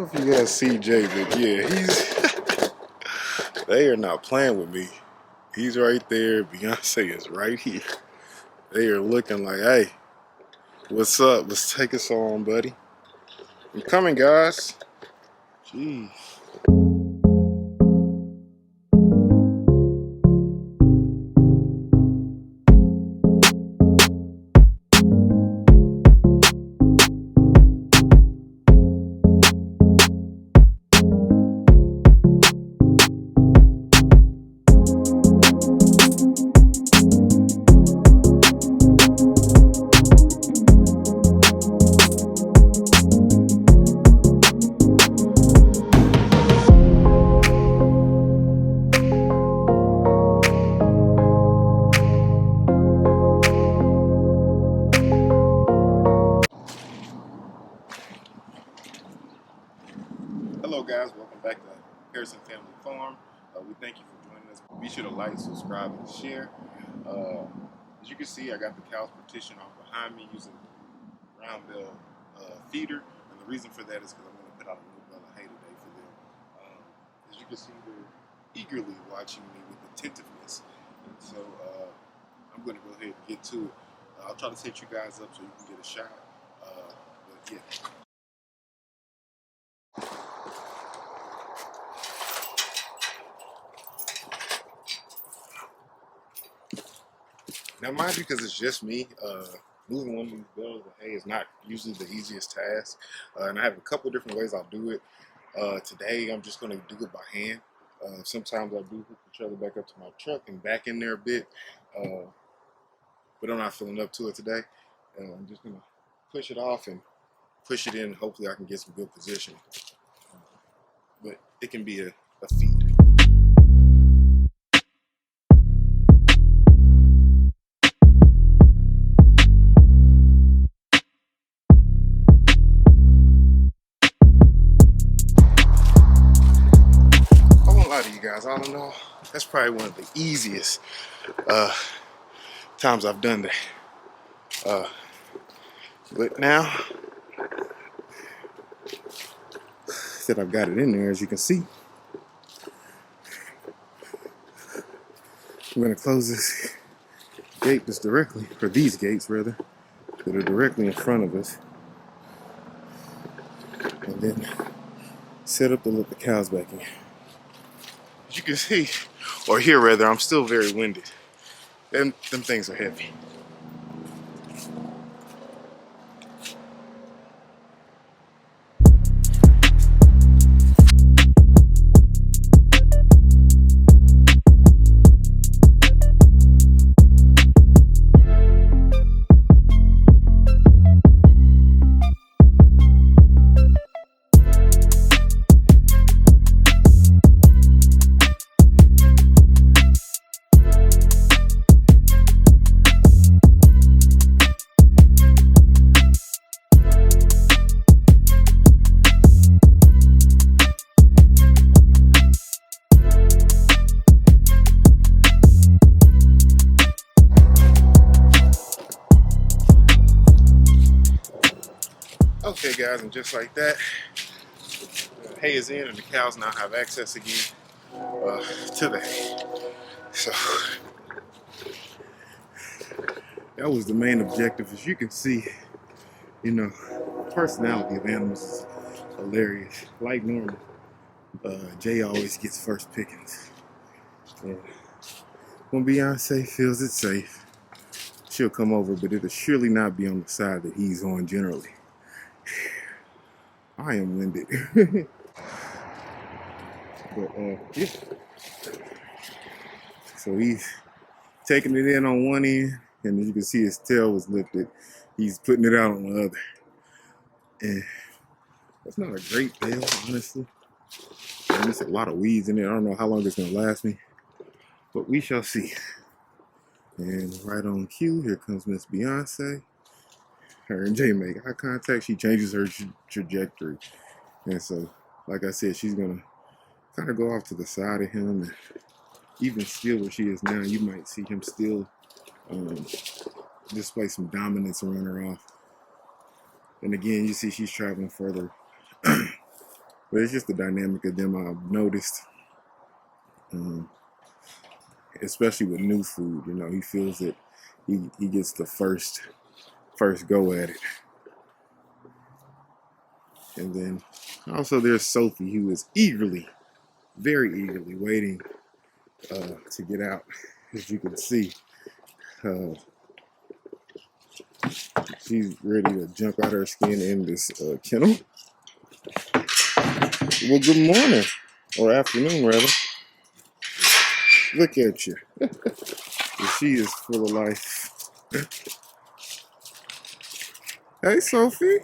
know if you guys see Jay, but yeah, they are not playing with me. He's right there. Beyonce is right here. They are looking like, hey, what's up? Let's take us on, buddy. I'm coming, guys. Jeez. Hello guys, welcome back to Harrison Family Farm. We thank you for joining us. Be sure to like, subscribe, and share. As you can see, I got the cows partitioned off behind me using round bell feeder. And the reason for that is because I'm going to put out a new bale of hay today for them. As you can see, they're eagerly watching me with attentiveness. And so I'm going to go ahead and get to it. I'll try to set you guys up so you can get a shot. But yeah. Now, mind you, because it's just me, moving one of these bales of hay is not usually the easiest task. And I have a couple different ways I'll do it. Today, I'm just going to do it by hand. Sometimes I do hook the trailer back up to my truck and back in there a bit. But I'm not feeling up to it today. I'm just going to push it off and push it in. Hopefully, I can get some good position. But it can be a feat. To you guys, I don't know. That's probably one of the easiest times I've done that. But now that I've got it in there, as you can see, I'm going to close this gate that's directly, or these gates rather, that are directly in front of us, and then set up to let the cows back in. As you can see, or hear rather, I'm still very winded. Them things are heavy. Okay guys, and just like that, hay is in and the cows now have access again to the hay. So that was the main objective. As you can see, you know, the personality of animals is hilarious. Like normal, Jay always gets first pickings. And when Beyonce feels it's safe, she'll come over, but it'll surely not be on the side that he's on generally. I am winded. But yeah. So he's taking it in on one end, and as you can see his tail was lifted. He's putting it out on the other. And that's not a great bale, honestly. There's a lot of weeds in there. I don't know how long it's gonna last me, but we shall see. And right on cue, here comes Miss Beyonce. Her and Jay make eye contact. She changes her trajectory. And so, like I said, she's gonna kind of go off to the side of him, and even still where she is now, you might see him still display some dominance and run her off. And again, you see she's traveling further But it's just the dynamic of them I've noticed, um, especially with new food. You know, he feels that he gets the first go at it. And then also there's Sophie, who is very eagerly waiting to get out. As you can see, uh, she's ready to jump out her skin in this kennel. Well, good morning, or afternoon rather. Look at you. She is full of life. Hey, Sophie.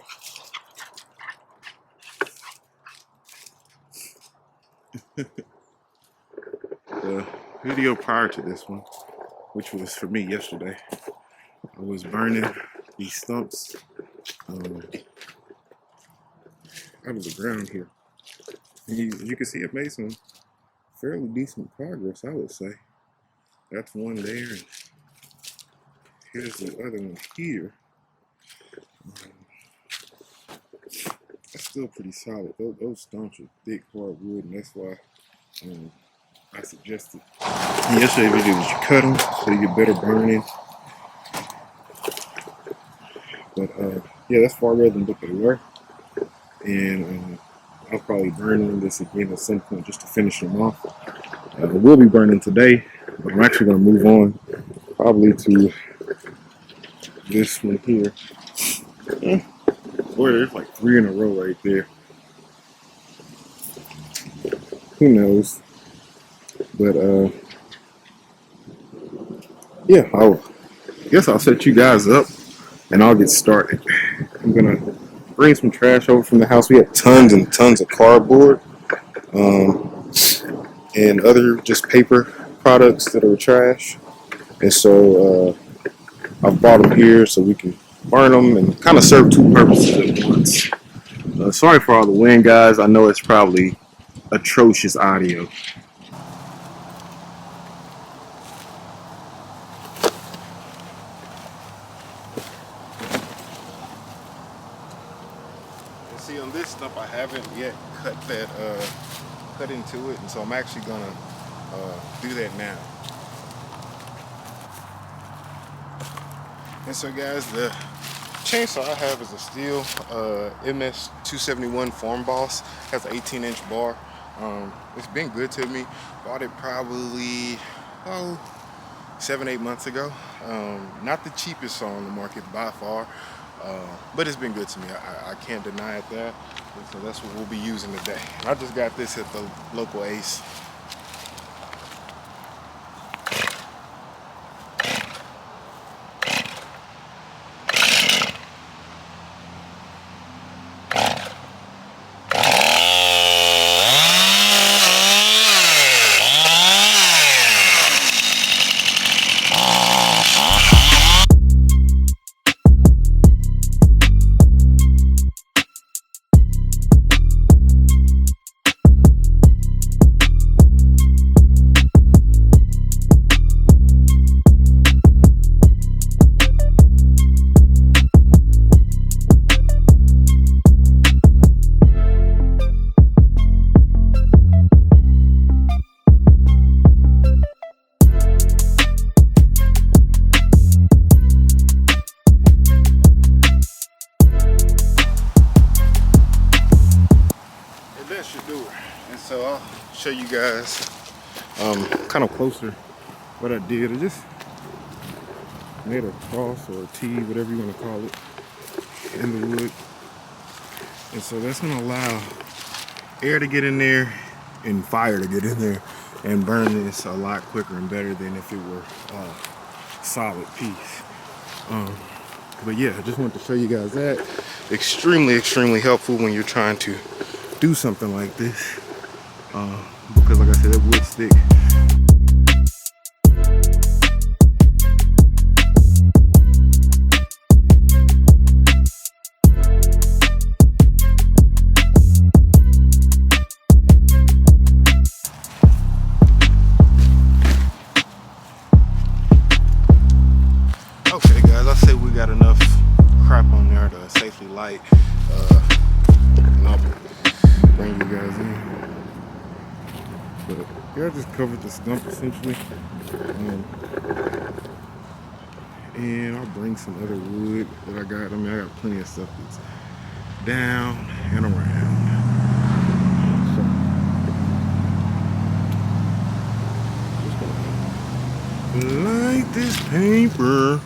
The video prior to this one, which was for me yesterday, I was burning these stumps out of the ground here. And you can see it made some fairly decent progress, I would say. That's one there, and here's the other one here. That's still pretty solid. Those stumps are thick hardwood, and that's why I suggested in yesterday's video that you cut them so you get better burning. But yeah, that's far better than what they were. And I'll probably burn this again at some point just to finish them off. We'll be burning today, but I'm actually going to move on probably to this one here. Boy, there's like 3 in a row right there. Who knows? But yeah, I guess I'll set you guys up and I'll get started. I'm gonna bring some trash over from the house. We have tons and tons of cardboard and other just paper products that are trash. And so I've brought them here so we can burn them and kind of serve 2 purposes at once. Sorry for all the wind, guys. I know it's probably atrocious audio. See, on this stump I haven't yet cut into it, and so I'm actually gonna do that now. And so guys, the chainsaw I have is a steel MS 271 Farm Boss. Has an 18-inch bar. It's been good to me. Bought it probably 7-8 months ago. Not the cheapest saw on the market by far. But it's been good to me. I can't deny it that. And so that's what we'll be using today. I just got this at the local Ace. Should do it. And so I'll show you guys kind of closer what I did. I just made a cross or a T, whatever you want to call it, in the wood. And so that's going to allow air to get in there and fire to get in there and burn this a lot quicker and better than if it were a solid piece. But yeah, I just wanted to show you guys that. Extremely helpful when you're trying to do something like this, because like I said, it would stick. Okay guys, I say we got enough crap on there to safely light. And I'll bring you guys in. But yeah, I just covered the stump essentially. And I'll bring some other wood that I got. I mean, I got plenty of stuff that's down and around. So, just gonna light this paper.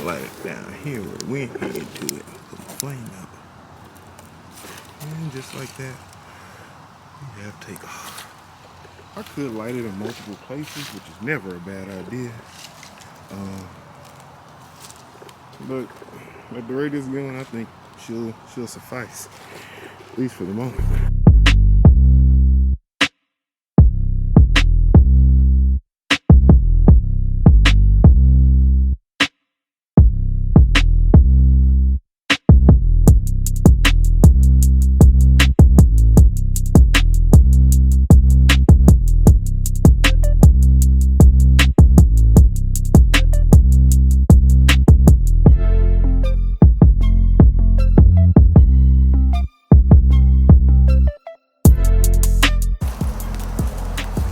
Light it down here where the wind can get to it. Put my flame out. And just like that, we have takeoff. I could light it in multiple places, which is never a bad idea. But at the rate it's going, I think she'll suffice, at least for the moment.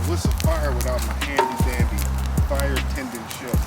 What's a fire without my handy dandy fire tending shovel?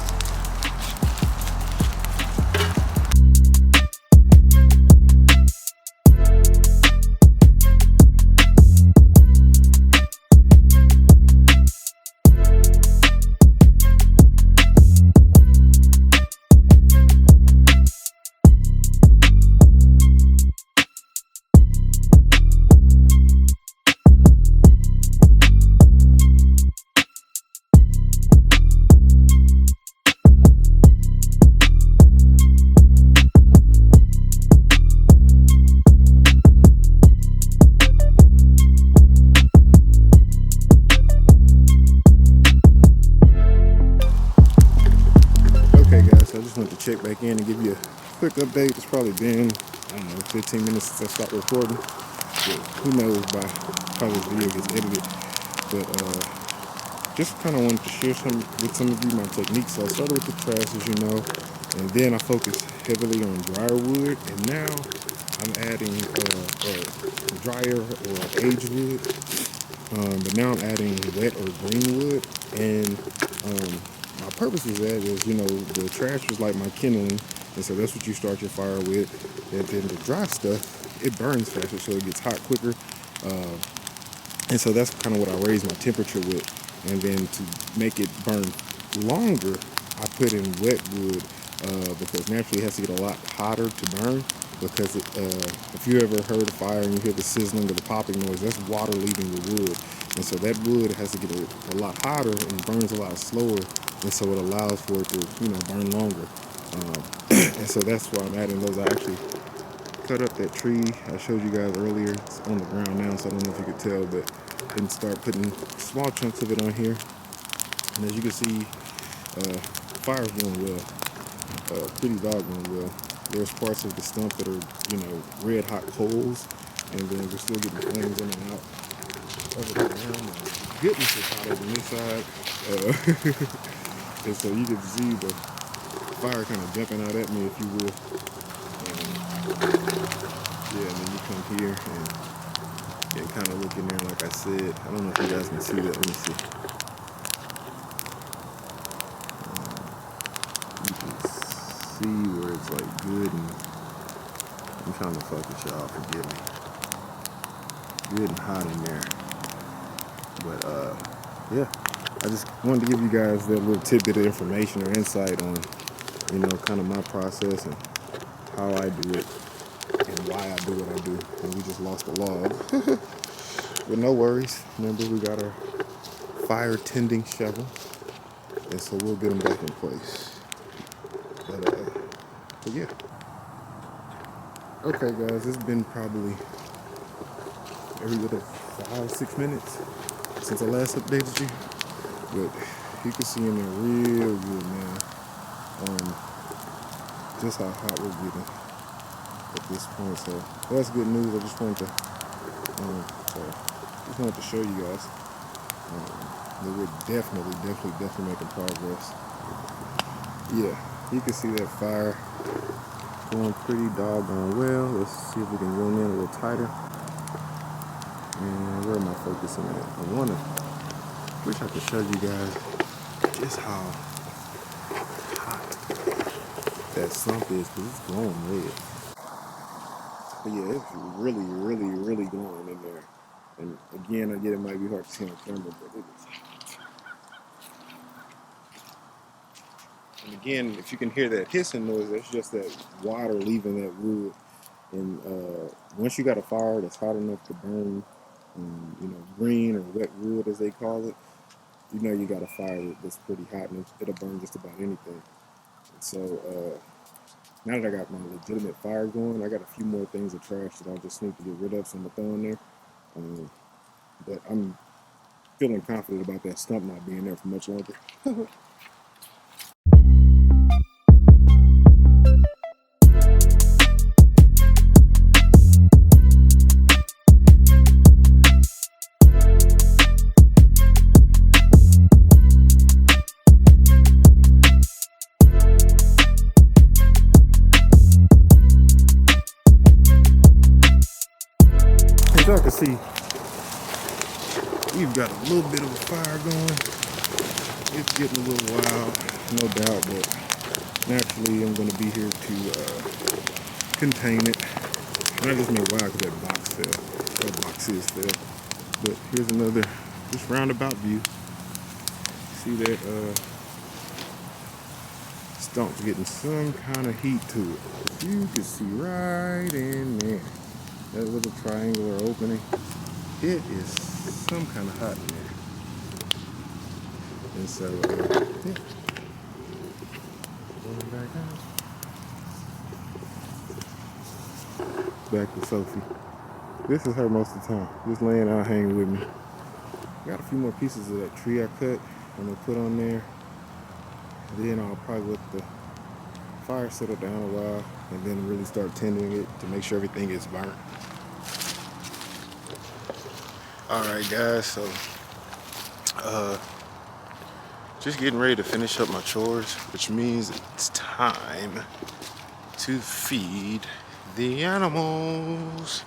I just wanted to check back in and give you a quick update. It's probably been, I don't know, 15 minutes since I stopped recording. But who knows by how this video gets edited. But just kind of wanted to share with some of you my techniques. So I started with the trash, as you know, and then I focused heavily on drier wood. And now I'm adding drier or aged wood. But now I'm adding wet or green wood. And my purpose is that is, the trash was like my kindling, and so that's what you start your fire with. And then the dry stuff, it burns faster, so it gets hot quicker. And so that's kind of what I raise my temperature with. And then to make it burn longer, I put in wet wood because naturally it has to get a lot hotter to burn. Because if you ever heard a fire and you hear the sizzling or the popping noise, that's water leaving the wood. And so that wood has to get a lot hotter and burns a lot slower. And so it allows for it to, burn longer. And so that's why I'm adding those. I actually cut up that tree I showed you guys earlier. It's on the ground now, so I don't know if you could tell, but then start putting small chunks of it on here. And as you can see, fire's going well, pretty doggone well. There's parts of the stump that are, red hot coals, and then we're still getting flames in and out. Over there now, my goodness, it's hot over this side. And so you can see the fire kind of jumping out at me, if you will. Yeah, and then you come here and kind of look in there, like I said. I don't know if you guys can see that. Let me see. You can see where it's like good, and I'm trying to focus, y'all, forgive me. Good and hot in there. But yeah, I just wanted to give you guys that little tidbit of information or insight on, kind of my process and how I do it and why I do what I do. And we just lost a log. But no worries. Remember, we got our fire tending shovel, and so we'll get them back in place. But yeah. Okay, guys, it's been probably every little 5-6 minutes since I last updated you. But you can see in there real good now just how hot we're getting at this point. So that's good news. I just wanted to show you guys that we're definitely making progress. Yeah, you can see that fire going pretty doggone well. Let's see if we can zoom in a little tighter. And where am I focusing at? Wish I could show you guys just how hot that sump is, because it's glowing red. But yeah, it's really, really, really glowing in there. And again, I get it might be hard to see on camera, but it is hot. And again, if you can hear that hissing noise, that's just that water leaving that wood. And once you got a fire that's hot enough to burn, green or wet wood as they call it, you know you got a fire that's pretty hot and it'll burn just about anything. And so now that I got my legitimate fire going, I got a few more things of trash that I just need to get rid of, so I'm gonna throw in there. But I'm feeling confident about that stump not being there for much longer. As y'all can see, we've got a little bit of a fire going. It's getting a little wild, no doubt, but naturally I'm going to be here to contain it. And I just mean wild because that box fell. That box is fell. But here's another just roundabout view. See that stump's getting some kind of heat to it. You can see right in there. That little triangular opening. It is some kind of hot in there. And so, yeah. Going back out. Back to Sophie. This is her most of the time. Just laying out hanging with me. Got a few more pieces of that tree I cut. I'm gonna put on there. And then I'll probably let the fire settle down a while and then really start tending it to make sure everything is burnt. Alright guys, so just getting ready to finish up my chores, which means it's time to feed the animals.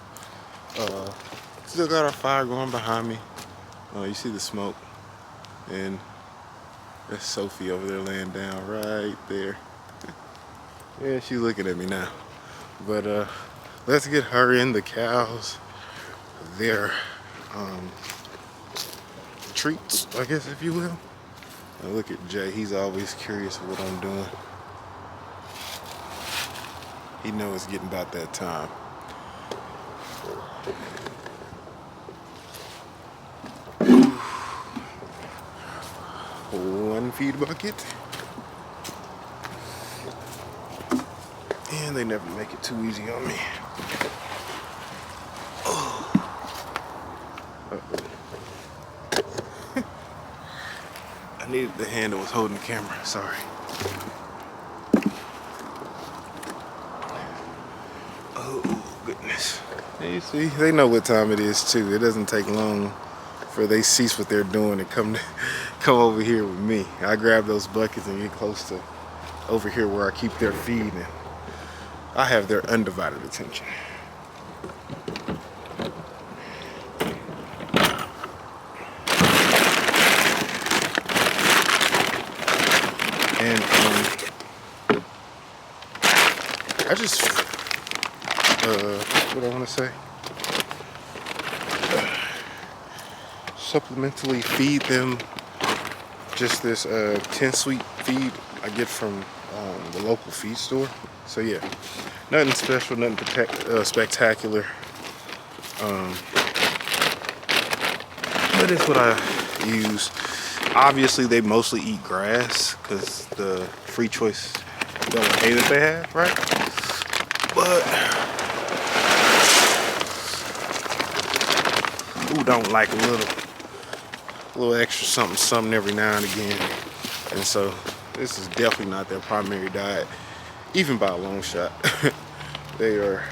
Still got our fire going behind me. You see the smoke, and that's Sophie over there laying down right there. Yeah, she's looking at me now. But let's get her and the cows their treats, I guess, if you will. Now look at Jay, he's always curious what I'm doing. He knows it's getting about that time. One feed bucket. And they never make it too easy on me. I needed the hand that was holding the camera, sorry. Oh, goodness. And you see, they know what time it is too. It doesn't take long for they cease what they're doing and come over here with me. I grab those buckets and get close to over here where I keep their feed, and I have their undivided attention. And I just, what I want to say, supplementally feed them just this 10 sweet feed I get from the local feed store. So yeah, nothing special, nothing spectacular. But it's what I use. Obviously, they mostly eat grass because the free choice double hay that they have, right? But who don't like a little extra something every now and again? And so this is definitely not their primary diet, even by a long shot. They are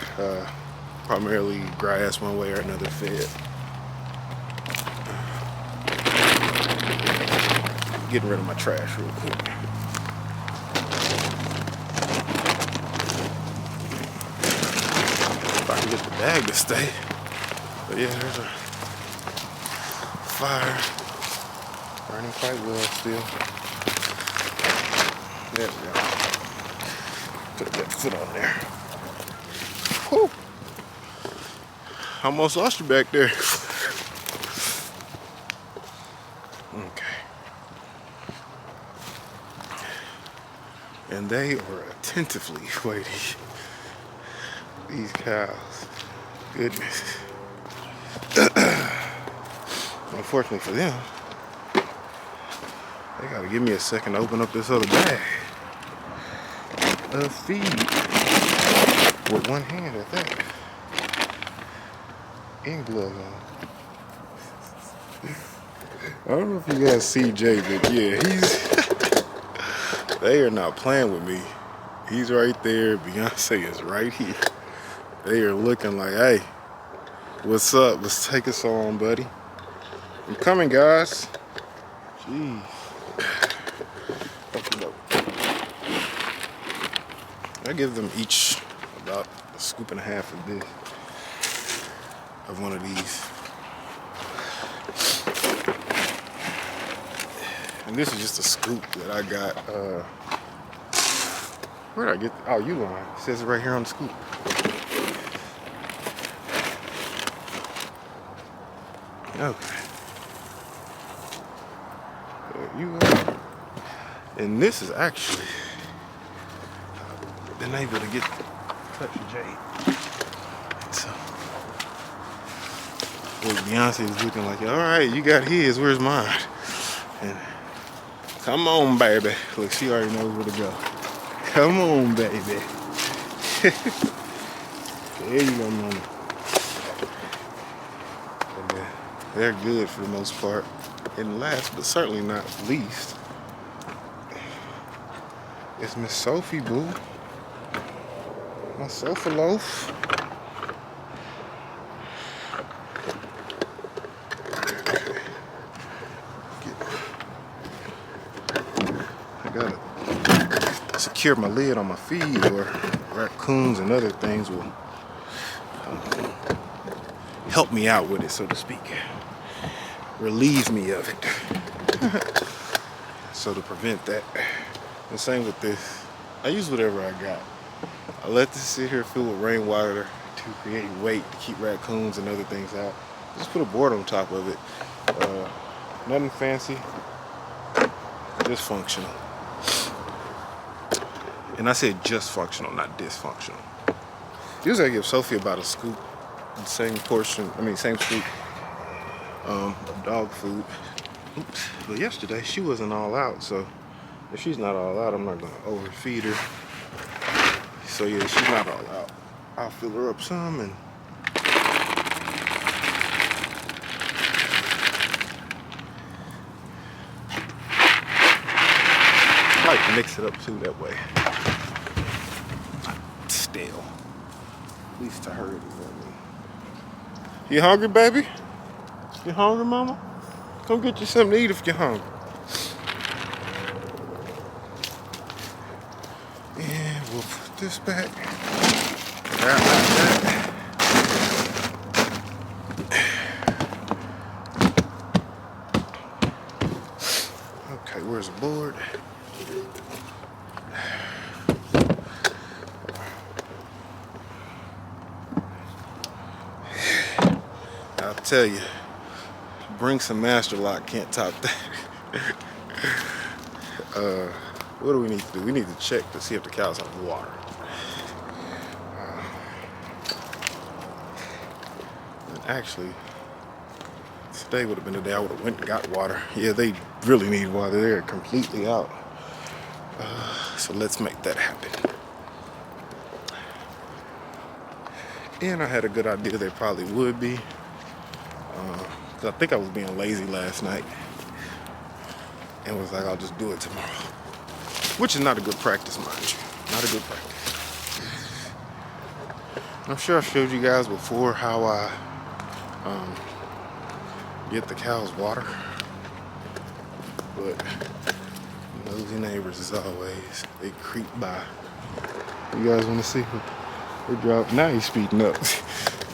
primarily grass one way or another fed. Getting rid of my trash real quick. If I can get the bag to stay. But yeah, there's a fire burning quite well still. There we go. Put that foot on there. Whew. Almost lost you back there. Okay. And they are attentively waiting. These cows. Goodness. Unfortunately for them, they gotta give me a second to open up this other bag of feed with one hand at that. And gloves on. I don't know if you guys see Jay, but yeah, they are not playing with me. He's right there. Beyonce is right here. They are looking like, hey, what's up? Let's take us on, buddy. I'm coming, guys. Jeez. I give them each about a scoop and a half of this, of one of these. And this is just a scoop that I got. Where did I get? Oh, Uline. It says it right here on the scoop. Okay. There you are. And this is actually been able to get touch of Jade. So, well, Beyonce is looking like, all right, you got his. Where's mine? And come on, baby. Look, she already knows where to go. Come on, baby. There you go, mama. They're good for the most part. And last, but certainly not least, is Miss Sophie, boo. My sofa loaf. I gotta secure my lid on my feed, or raccoons and other things will help me out with it, so to speak. Relieve me of it. So to prevent that. The same with this. I use whatever I got. I let this sit here filled with rainwater to create weight to keep raccoons and other things out. Just put a board on top of it. Nothing fancy. Just functional. And I said just functional, not dysfunctional. Usually I give Sophie about a scoop, the same scoop of dog food. Oops. But yesterday she wasn't all out, so if she's not all out, I'm not gonna overfeed her. So yeah, she's not all out. I'll fill her up some and I like to mix it up too that way. Stale. At least to her, it is. You hungry, baby? You hungry, mama? Come get you something to eat if you're hungry. And we'll put this back. Right like that. Okay, where's the board? I'll tell you, bring some master lock, can't top that. What do we need to do? We need to check to see if the cows have water. And actually, today would have been the day I would have went and got water. Yeah, they really need water. They're completely out. So let's make that happen. And I had a good idea they probably would be. Cause I think I was being lazy last night. And was like, I'll just do it tomorrow. Which is not a good practice, mind you. Not a good practice. I'm sure I showed you guys before how I get the cows water. But nosy neighbors as always. They creep by. You guys want to see? They drive, now he's speeding up.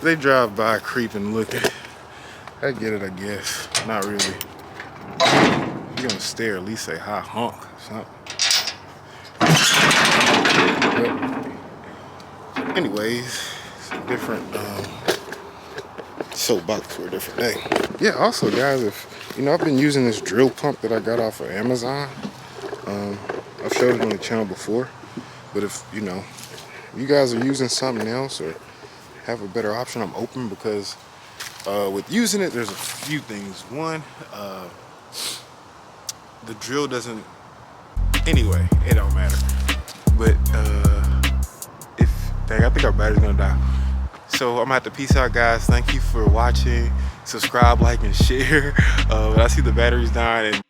They drive by creeping, looking. I get it, I guess. Not really. If you're gonna stare, at least say hi, honk, something. But anyways, it's a different soapbox for a different day. Yeah, also guys, if you know, I've been using this drill pump that I got off of Amazon. I've showed it on the channel before, but if you know, you guys are using something else or have a better option, I'm open, because with using it, there's a few things. One, the drill doesn't, anyway, it don't matter. But dang, I think our battery's gonna die. So I'm gonna have to peace out, guys. Thank you for watching. Subscribe, like, and share. But I see the battery's dying, and